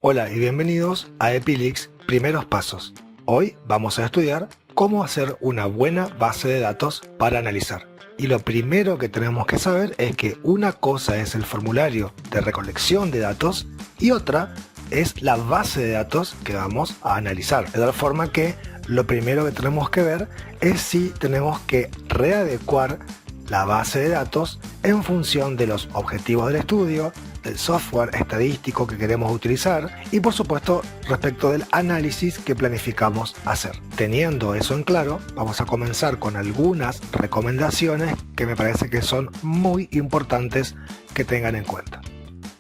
Hola y bienvenidos a Epilix Primeros Pasos. Hoy vamos a estudiar cómo hacer una buena base de datos para analizar. Y lo primero que tenemos que saber es que una cosa es el formulario de recolección de datos y otra es la base de datos que vamos a analizar. De tal forma que lo primero que tenemos que ver es si tenemos que readecuar la base de datos en función de los objetivos del estudio, del software estadístico que queremos utilizar y por supuesto respecto del análisis que planificamos hacer. Teniendo eso en claro, vamos a comenzar con algunas recomendaciones que me parece que son muy importantes que tengan en cuenta.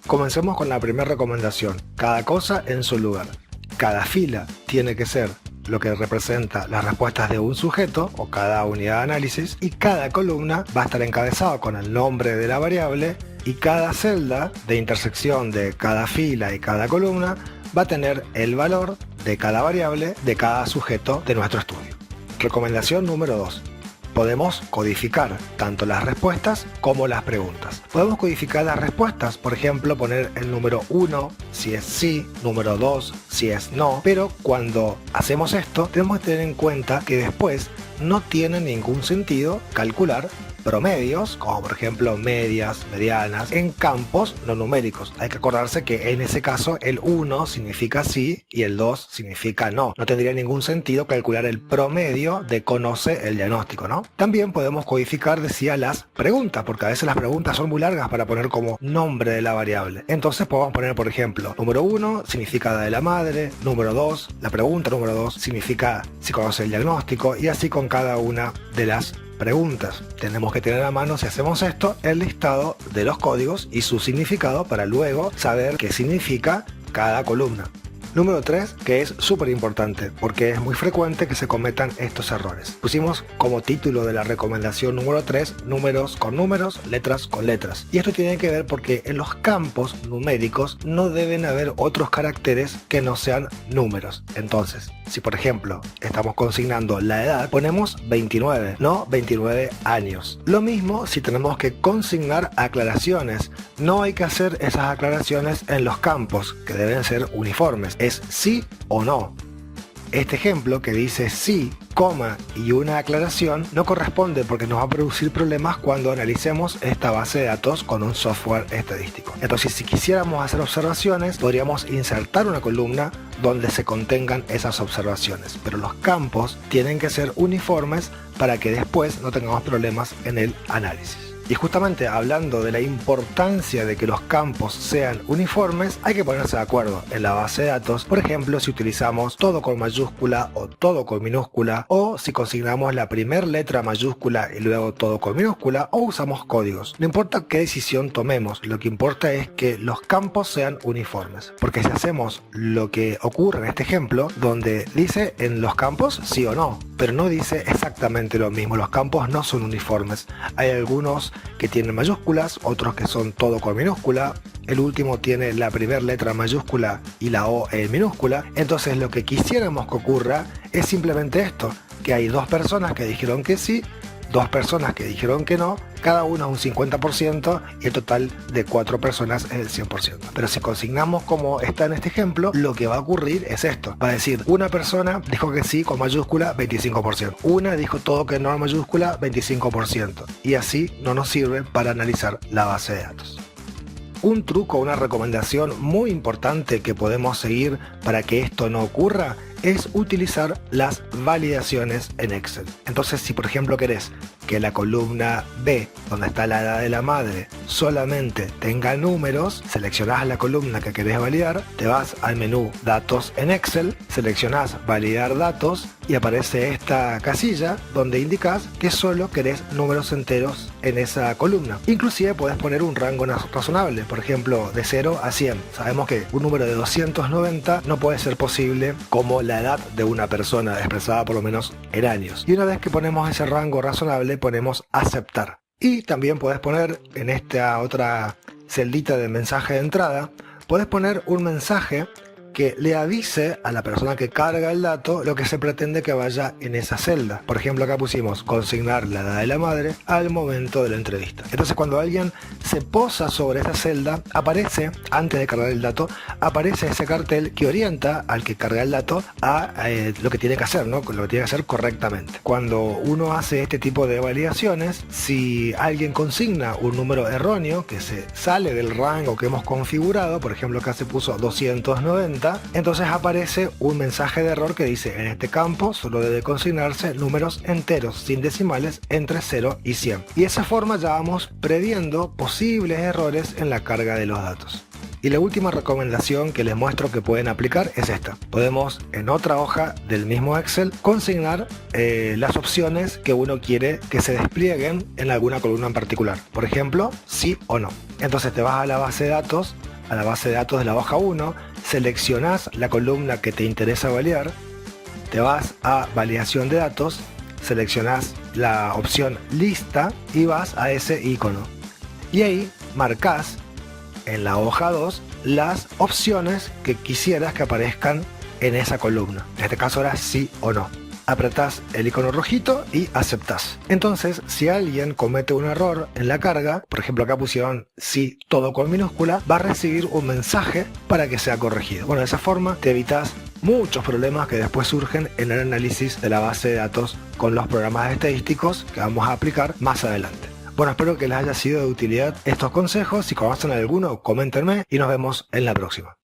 Comencemos con la primera recomendación: cada cosa en su lugar. Cada fila tiene que ser lo que representa las respuestas de un sujeto o cada unidad de análisis, y cada columna va a estar encabezada con el nombre de la variable, y cada celda de intersección de cada fila y cada columna va a tener el valor de cada variable de cada sujeto de nuestro estudio. Recomendación número 2. Podemos codificar tanto las respuestas como las preguntas. Podemos codificar las respuestas, por ejemplo, poner el número 1 si es sí, número 2 si es no, pero cuando hacemos esto tenemos que tener en cuenta que después no tiene ningún sentido calcular promedios, como por ejemplo medias, medianas, en campos no numéricos. Hay que acordarse que en ese caso el 1 significa sí y el 2 significa no. No tendría ningún sentido calcular el promedio de conoce el diagnóstico, ¿no? También podemos codificar, decía, las preguntas, porque a veces las preguntas son muy largas para poner como nombre de la variable. Entonces podemos poner, por ejemplo, número 1 significa la de la madre, número 2, la pregunta número 2 significa si conoce el diagnóstico, y así con cada una de las preguntas. Tenemos que tener a mano, si hacemos esto, el listado de los códigos y su significado para luego saber qué significa cada columna. Número 3, que es súper importante porque es muy frecuente que se cometan estos errores. Pusimos como título de la recomendación número 3, números con números, letras con letras. Y esto tiene que ver porque en los campos numéricos no deben haber otros caracteres que no sean números. Entonces, si por ejemplo estamos consignando la edad, ponemos 29, no 29 años. Lo mismo si tenemos que consignar aclaraciones. No hay que hacer esas aclaraciones en los campos, que deben ser uniformes. Es sí o no. Este ejemplo que dice sí, coma y una aclaración no corresponde porque nos va a producir problemas cuando analicemos esta base de datos con un software estadístico. Entonces, si quisiéramos hacer observaciones, podríamos insertar una columna donde se contengan esas observaciones, pero los campos tienen que ser uniformes para que después no tengamos problemas en el análisis. Y justamente hablando de la importancia de que los campos sean uniformes, hay que ponerse de acuerdo en la base de datos. Por ejemplo, si utilizamos todo con mayúscula o todo con minúscula, o si consignamos la primera letra mayúscula y luego todo con minúscula, o usamos códigos. No importa qué decisión tomemos, lo que importa es que los campos sean uniformes. Porque si hacemos lo que ocurre en este ejemplo, donde dice en los campos sí o no, pero no dice exactamente lo mismo, los campos no son uniformes. Hay algunos que tienen mayúsculas, otros que son todo con minúscula, el último tiene la primera letra mayúscula y la O en minúscula. Entonces lo que quisiéramos que ocurra es simplemente esto, que hay dos personas que dijeron que sí, dos personas que dijeron que no, cada uno es un 50% y el total de 4 personas es el 100%. Pero si consignamos como está en este ejemplo, lo que va a ocurrir es esto. Va a decir, una persona dijo que sí con mayúscula, 25%. Una dijo todo que no en mayúscula, 25%. Y así no nos sirve para analizar la base de datos. Un truco, una recomendación muy importante que podemos seguir para que esto no ocurra es utilizar las validaciones en Excel. Entonces, si por ejemplo querés que la columna B, donde está la edad de la madre, solamente tenga números, seleccionás la columna que querés validar, te vas al menú Datos en Excel, seleccionás Validar datos y aparece esta casilla donde indicás que solo querés números enteros en esa columna. Inclusive podés poner un rango razonable, por ejemplo de 0 a 100. Sabemos que un número de 290 no puede ser posible como la edad de una persona expresada por lo menos en años. Y una vez que ponemos ese rango razonable, ponemos aceptar. Y también podés poner en esta otra celdita de mensaje de entrada, podés poner un mensaje que le avise a la persona que carga el dato lo que se pretende que vaya en esa celda. Por ejemplo, acá pusimos consignar la edad de la madre al momento de la entrevista. Entonces, cuando alguien se posa sobre esa celda, aparece, antes de cargar el dato, aparece ese cartel que orienta al que carga el dato a lo que tiene que hacer, ¿no? Lo que tiene que hacer correctamente. Cuando uno hace este tipo de validaciones, si alguien consigna un número erróneo que se sale del rango que hemos configurado, por ejemplo acá se puso 290, entonces aparece un mensaje de error que dice: en este campo solo debe consignarse números enteros sin decimales entre 0 y 100. Y de esa forma ya vamos previendo posibles errores en la carga de los datos. Y la última recomendación que les muestro que pueden aplicar es esta. Podemos en otra hoja del mismo Excel consignar las opciones que uno quiere que se desplieguen en alguna columna en particular. Por ejemplo, sí o no. Entonces te vas a la base de datos, de la hoja 1, seleccionás la columna que te interesa validar, te vas a validación de datos, seleccionás la opción lista y vas a ese icono. Y ahí marcás en la hoja 2 las opciones que quisieras que aparezcan en esa columna. En este caso era sí o no. Apretás el icono rojito y aceptás. Entonces, si alguien comete un error en la carga, por ejemplo acá pusieron sí todo con minúscula, va a recibir un mensaje para que sea corregido. Bueno, de esa forma te evitas muchos problemas que después surgen en el análisis de la base de datos con los programas estadísticos que vamos a aplicar más adelante. Bueno, espero que les haya sido de utilidad estos consejos. Si conocen alguno, coméntenme y nos vemos en la próxima.